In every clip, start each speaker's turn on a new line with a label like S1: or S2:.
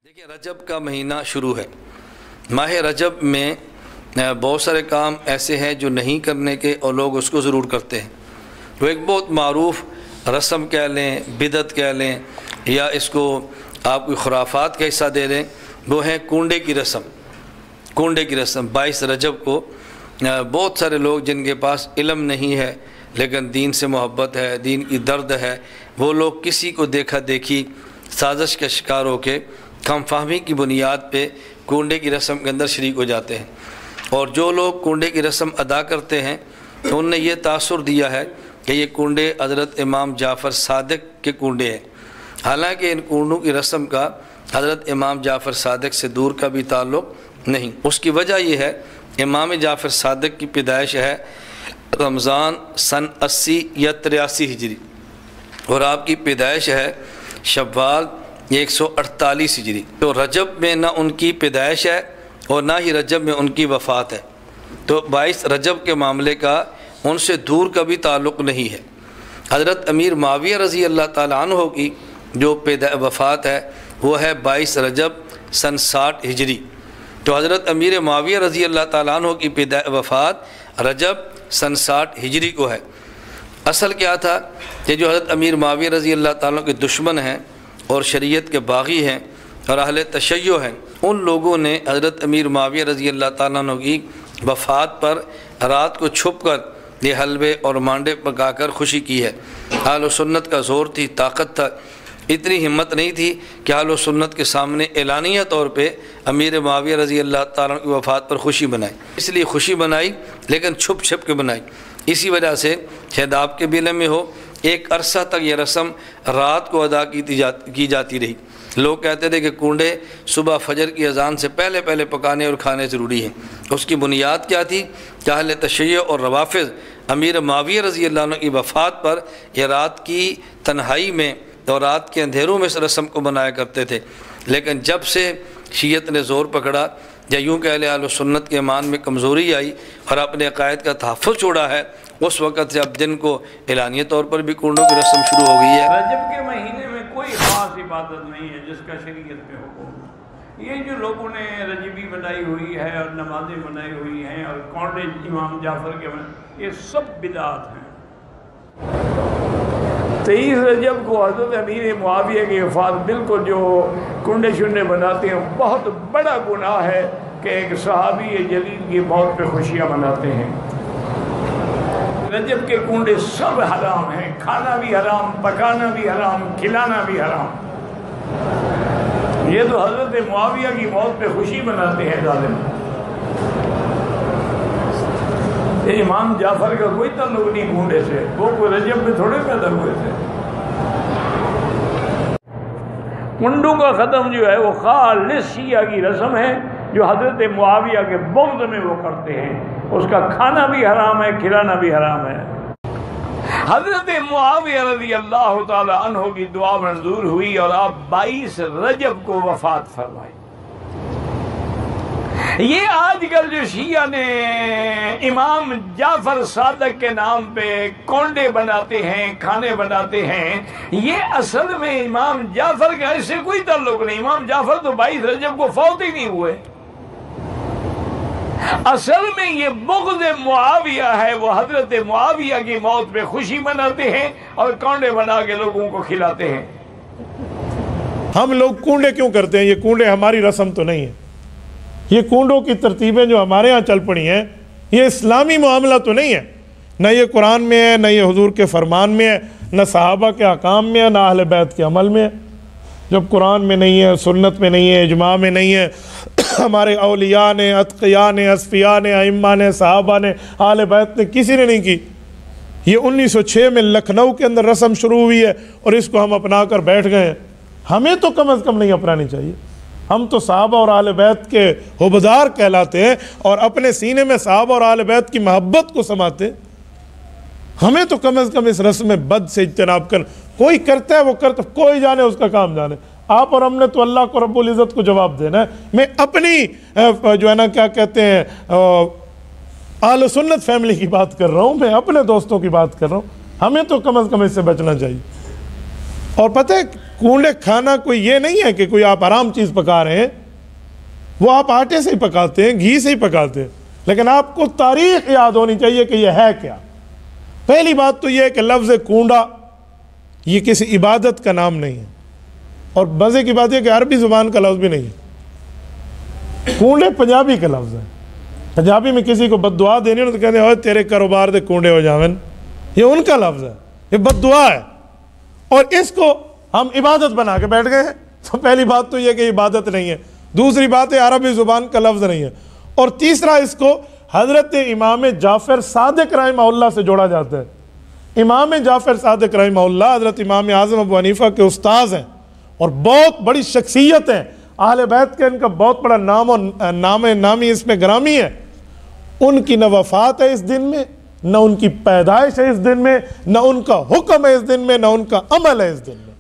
S1: دیکھیں رجب کا مہینہ شروع ہے۔ ماہ رجب میں بہت سارے کام ایسے ہیں جو نہیں کرنے کے اور لوگ اس کو ضرور کرتے ہیں۔ وہ ایک بہت معروف رسم کہہ لیں، بدعت کہہ لیں، یا اس کو آپ کوئی خرافات کا حصہ دے لیں، وہ ہے کنڈے کی رسم۔ کنڈے کی رسم 22 رجب کو بہت سارے لوگ جن کے پاس علم نہیں ہے لیکن دین سے محبت ہے، دین کی درد ہے، وہ لوگ کسی کو دیکھا دیکھی سازش کا شکار ہو کے کم فہمی کی بنیاد پہ کنڈے کی رسم کے اندر شریک ہو جاتے ہیں۔ اور جو لوگ کنڈے کی رسم ادا کرتے ہیں تو ان نے یہ تاثر دیا ہے کہ یہ کنڈے حضرت امام جعفر صادق کے کنڈے ہیں، حالانکہ ان کنڈوں کی رسم کا حضرت امام جعفر صادق سے دور کا بھی تعلق نہیں۔ اس کی وجہ یہ ہے امام جعفر صادق کی پیدائش ہے رمضان سن 80 یا 83 ہجری، اور آپ کی پیدائش ہے شوال 148 ہجری۔ تو رجب میں نہ ان کی پیدائش ہے اور نہ ہی رجب میں ان کی وفات ہے، تو 22 رجب کے معاملے کا ان سے دور کا بھی تعلق نہیں ہے۔ حضرت امیر معاویہ رضی اللہ تعالیٰ عنہ کی جو وفات ہے وہ ہے 22 رجب سن 60 ہجری، تو حضرت امیر معاویہ رضی اللہ تعالیٰ عنہ کی وفات رجب سن 60 ہجری کو ہے۔ اصل کیا تھا کہ جو حضرت امیر معاویہ رضی اللہ تعالیٰ کے دشمن ہیں اور شریعت کے باغی ہیں اور اہل تشیع ہیں، ان لوگوں نے حضرت امیر معاویہ رضی اللہ تعالیٰ عنہ کی وفات پر رات کو چھپ کر یہ حلوے اور مانڈے پکا کر خوشی کی ہے۔ اہل و سنت کا زور تھی، طاقت تھا، اتنی ہمت نہیں تھی کہ اہل و سنت کے سامنے اعلانیہ طور پہ امیر معاویہ رضی اللہ تعالیٰ کی وفات پر خوشی بنائی، اس لیے خوشی بنائی لیکن چھپ چھپ کے بنائی۔ اسی وجہ سے شاید آپ کے بھی علم میں ہو ایک عرصہ تک یہ رسم رات کو ادا کی جاتی رہی۔ لوگ کہتے تھے کہ کنڈے صبح فجر کی اذان سے پہلے پہلے پکانے اور کھانے ضروری ہیں۔ اس کی بنیاد کیا تھی کہ اہل تشیع اور روافض امیر معاویہ رضی اللہ عنہ کی وفات پر یہ رات کی تنہائی میں اور رات کے اندھیروں میں اس رسم کو بنایا کرتے تھے، لیکن جب سے شیعت نے زور پکڑا یا یوں کہ اہل سنت کے ایمان میں کمزوری آئی اور اپنے عقائد کا تحفظ چھوڑا ہے، اس وقت سے اب دن کو اعلانیہ طور پر بھی کنڈوں کی رسم شروع ہو گئی ہے۔
S2: رجب کے مہینے میں کوئی خاص عبادت نہیں ہے جس کا شریعت میں حکم۔ یہ جو لوگوں نے رجبی بنائی ہوئی ہے اور نمازیں بنائی ہوئی ہیں اور کنڈے امام جعفر کے یہ سب بدعات ہیں۔ 23 رجب کو حضرت امیر معاویہ کی وفات بالکل جو کنڈے شنڈے بناتے ہیں بہت بڑا گناہ ہے کہ ایک صحابی جلیل کی موت پہ خوشیاں مناتے ہیں۔ رجب کے کنڈے سب حرام ہیں، کھانا بھی حرام، پکانا بھی حرام، کھلانا بھی حرام۔ یہ تو حضرت معاویہ کی موت پہ خوشی مناتے ہیں ظالم۔ امام جعفر کا کوئی تعلق نہیں کنڈے سے، وہ کوئی رجب میں تھوڑے پیدا ہوئے تھے۔ کنڈوں کا ختم جو ہے وہ خالص شیعہ کی رسم ہے جو حضرت معاویہ کے بغض میں وہ کرتے ہیں۔ اس کا کھانا بھی حرام ہے، کھلانا بھی حرام ہے۔ حضرت معاویہ رضی اللہ تعالی عنہ کی دعا منظور ہوئی اور آپ 22 رجب کو وفات فرمائی۔ یہ آج کل جو شیعہ نے امام جعفر صادق کے نام پہ کنڈے بناتے ہیں، کھانے بناتے ہیں، یہ اصل میں امام جعفر کا اس سے کوئی تعلق نہیں۔ امام جعفر تو 22 رجب کو فوت ہی نہیں ہوئے۔ اصل میں یہ بغض معاویہ ہے، وہ حضرت معاویہ کی موت پہ خوشی مناتے ہیں اور کنڈے بنا کے لوگوں کو کھلاتے ہیں۔
S3: ہم لوگ کنڈے کیوں کرتے ہیں؟ یہ کنڈے ہماری رسم تو نہیں ہے۔ یہ کنڈوں کی ترتیبیں جو ہمارے ہاں چل پڑی ہیں یہ اسلامی معاملہ تو نہیں ہے، نہ یہ قرآن میں ہے، نہ یہ حضور کے فرمان میں ہے، نہ صحابہ کے احکام میں ہے، نہ اہل بیت کے عمل میں ہے۔ جب قرآن میں نہیں ہے، سنت میں نہیں ہے، اجماع میں نہیں ہے، ہمارے اولیاء نے، اتقیاء نے، اصفیاء نے، ائمہ نے، صحابہ نے، اہل بیت نے، کسی نے نہیں کی۔ یہ 1906 میں لکھنؤ کے اندر رسم شروع ہوئی ہے اور اس کو ہم اپنا کر بیٹھ گئے ہیں۔ ہمیں تو کم از کم نہیں اپنانی چاہیے۔ ہم تو صحابہ اور اہل بیت کے حبدار کہلاتے ہیں اور اپنے سینے میں صحابہ اور اہل بیت کی محبت کو سماتے ہیں۔ ہمیں تو کم از کم اس رسم بد سے اجتناب کر، کوئی کرتا ہے وہ کرتا، کوئی جانے اس کا کام جانے۔ آپ اور ہم نے تو اللہ کو رب العزت کو جواب دینا ہے۔ میں اپنی جو ہے نا کیا کہتے ہیں اہل سنت فیملی کی بات کر رہا ہوں، میں اپنے دوستوں کی بات کر رہا ہوں۔ ہمیں تو کم از کم اس سے بچنا چاہیے۔ اور پتہ ہے کونڈے کھانا کوئی یہ نہیں ہے کہ کوئی آپ آرام چیز پکا رہے ہیں، وہ آپ آٹے سے ہی پکاتے ہیں، گھی سے ہی پکاتے ہیں، لیکن آپ کو تاریخ یاد ہونی چاہیے کہ یہ ہے کیا۔ پہلی بات تو یہ ہے کہ لفظ کونڈا یہ کسی عبادت کا نام نہیں ہے، اور مزے کی بات یہ کہ عربی زبان کا لفظ بھی نہیں ہے۔ کونڈے پنجابی کا لفظ ہے، پنجابی میں کسی کو بد دعا دینی ہو تو کہتے ہیں اوے تیرے کاروبار دے کونڈے ہو جاون، یہ ان کا لفظ ہے، یہ بد دعا ہے، اور اس کو ہم عبادت بنا کے بیٹھ گئے ہیں۔ تو پہلی بات تو یہ کہ عبادت نہیں ہے، دوسری بات ہے عربی زبان کا لفظ نہیں ہے، اور تیسرا اس کو حضرت امام جعفر صادق رحمہ اللہ سے جوڑا جاتا ہے۔ امام جعفر صادق رحمہ اللہ حضرت امام اعظم ابو حنیفہ کے استاذ ہیں اور بہت بڑی شخصیت ہیں، اہل بیت کے ان کا بہت بڑا نام اور نامی اس میں گرامی ہے۔ ان کی نہ وفات ہے اس دن میں، نہ ان کی پیدائش ہے اس دن میں، نہ ان کا حکم ہے اس دن میں، نہ ان کا عمل ہے اس دن میں،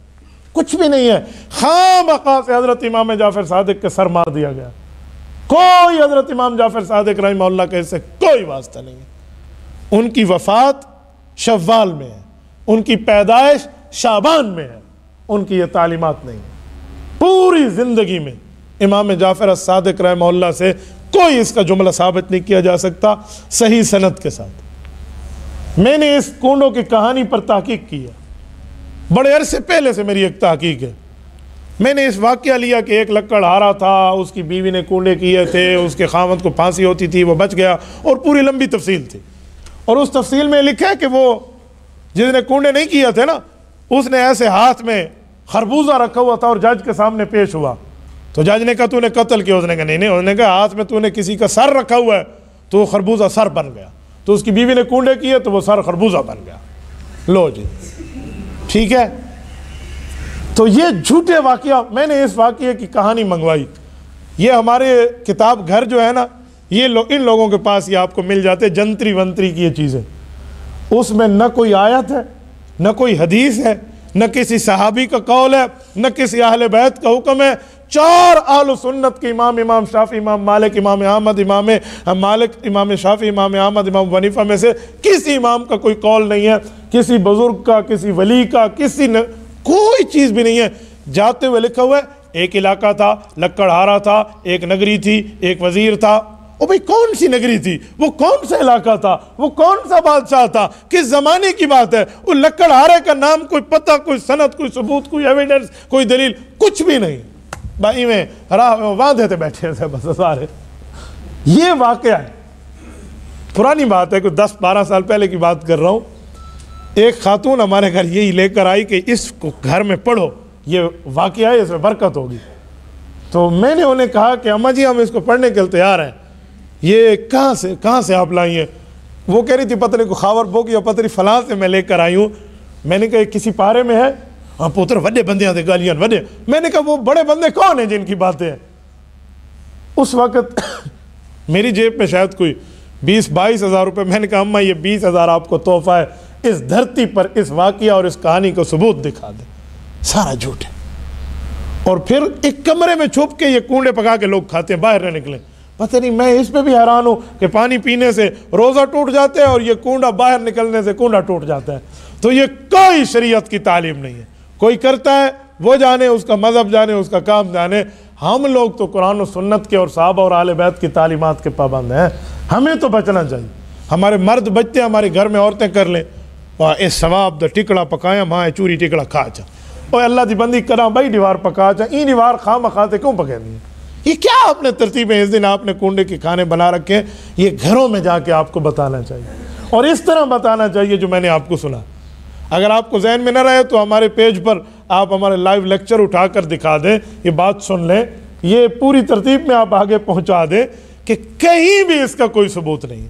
S3: کچھ بھی نہیں ہے۔ خواہ سے حضرت امام جعفر صادق کے سر مار دیا گیا، کوئی حضرت امام جعفر صادق رحمہ اللہ کے سے کوئی واسطہ نہیں ہے۔ ان کی وفات شوال میں ہے، ان کی پیدائش شعبان میں ہے، ان کی یہ تعلیمات نہیں ہے۔ پوری زندگی میں امام جعفر صادق رحمہ اللہ سے کوئی اس کا جملہ ثابت نہیں کیا جا سکتا صحیح سند کے ساتھ۔ میں نے اس کونڈوں کی کہانی پر تحقیق کی ہے، بڑے عرصے پہلے سے میری ایک تحقیق ہے۔ میں نے اس واقعہ لیا کہ ایک لکڑ ہارا تھا، اس کی بیوی نے کونڈے کیے تھے، اس کے خاوند کو پھانسی ہوتی تھی، وہ بچ گیا، اور پوری لمبی تفصیل تھی، اور اس تفصیل میں لکھا ہے کہ وہ جس نے کونڈے نہیں کیے تھے نا، اس نے ایسے ہاتھ میں خربوزہ رکھا ہوا تھا اور جج کے سامنے پیش ہوا، تو جج نے کہا تو نے قتل کیا؟ اس نے کہا نہیں، اس نے کہا ہاتھ میں تو نے کسی کا سر رکھا ہوا ہے، تو وہ خربوزہ سر بن گیا، تو اس کی بیوی نے کونڈے کیے تو وہ سر خربوزہ بن گیا۔ لو جی ٹھیک ہے، تو یہ جھوٹے واقعہ، میں نے اس واقعے کی کہانی منگوائی، یہ ہمارے کتاب گھر جو ہے نا، یہ ان لوگوں کے پاس یہ آپ کو مل جاتے جنتری ونتری کی یہ چیزیں، اس میں نہ کوئی آیت ہے، نہ کوئی حدیث ہے، نہ کسی صحابی کا قول ہے، نہ کسی اہل بیت کا حکم ہے۔ چار اہل سنت کے امام، امام شافعی، امام مالک، امام احمد، امام مالک، امام شافعی، امام احمد، امام حنیفہ میں سے کسی امام کا کوئی قول نہیں ہے، کسی بزرگ کا، کسی ولی کا، کوئی چیز بھی نہیں ہے۔ جاتے ہوئے لکھا ہوا ہے ایک علاقہ تھا، لکڑہارا تھا، ایک نگری تھی، ایک وزیر تھا۔ او بھئی کون سی نگری تھی؟ وہ کون سا علاقہ تھا؟ وہ کون سا بادشاہ تھا؟ کس زمانے کی بات ہے؟ وہ لکڑہارے کا نام، کوئی پتہ، کوئی سند، کوئی ثبوت، کوئی ایویڈنس، کوئی دلیل، کچھ بھی نہیں۔ بھائی میں راہ واندھے تھے بیٹھے تھے بس سارے۔ یہ واقعہ ہے، پرانی بات ہے، کوئی 10-12 سال پہلے کی بات کر رہا ہوں۔ ایک خاتون ہمارے گھر یہی لے کر آئی کہ اس کو گھر میں پڑھو، یہ واقعہ ہے، اس میں برکت ہوگی۔ تو میں نے انہیں کہا کہ اماں جی ہم اس کو پڑھنے کے لیے تیار ہیں، یہ کہاں سے آپ لائی ہیں؟ وہ کہہ رہی تھی پتہ نہیں کو خاور بوک یا پتہ نہیں فلاں سے میں لے کر آئی ہوں۔ میں نے کہا کسی پارے میں ہے؟ ہاں پوتر وڈے بندیاں دے گالیاں وڈے۔ میں نے کہا وہ بڑے بندے کون ہیں جن کی باتیں ہیں؟ اس وقت میری جیب میں شاید کوئی 20-22 ہزار روپے۔ میں نے کہا اماں یہ 20,000 آپ کو تحفہ ہے، اس دھرتی پر اس واقعہ اور اس کہانی کو ثبوت دکھا دے۔ سارا جھوٹ ہے۔ اور پھر ایک کمرے میں چھپ کے یہ کونڈے پکا کے لوگ کھاتے ہیں، باہر نہ نکلیں۔ پتہ نہیں، میں اس پہ بھی حیران ہوں کہ پانی پینے سے روزہ ٹوٹ جاتے ہیں اور یہ کونڈا باہر نکلنے سے کونڈا ٹوٹ جاتا ہے۔ تو یہ کوئی شریعت کی تعلیم نہیں ہے، کوئی کرتا ہے وہ جانے، اس کا مذہب جانے، اس کا کام جانے۔ ہم لوگ تو قرآن و سنت کے اور صحابہ اور اہل بیت کی تعلیمات کے پابند ہیں، ہمیں تو بچنا چاہیے۔ ہمارے مرد بچتے ہیں، ہمارے گھر میں عورتیں کر لیں، اے ثواب دا ٹکڑا پکایا ماں چوری ٹکڑا کھا چا، اور اللہ دی بندی کرا بھائی دیوار پکا چا، این دیوار خواہ مخواتے کیوں پکے نہیں؟ یہ کیا آپ نے ترتیبیں اس دن آپ نے کونڈے کے کھانے بنا رکھے ہیں؟ یہ گھروں میں جا کے آپ کو بتانا چاہیے، اور اس طرح بتانا چاہیے جو میں نے آپ کو سنا۔ اگر آپ کو ذہن میں نہ رہے تو ہمارے پیج پر آپ ہمارے لائیو لیکچر اٹھا کر دکھا دیں، یہ بات سن لیں، یہ پوری ترتیب میں آپ آگے پہنچا دیں کہ کہیں بھی اس کا کوئی ثبوت نہیں ہے۔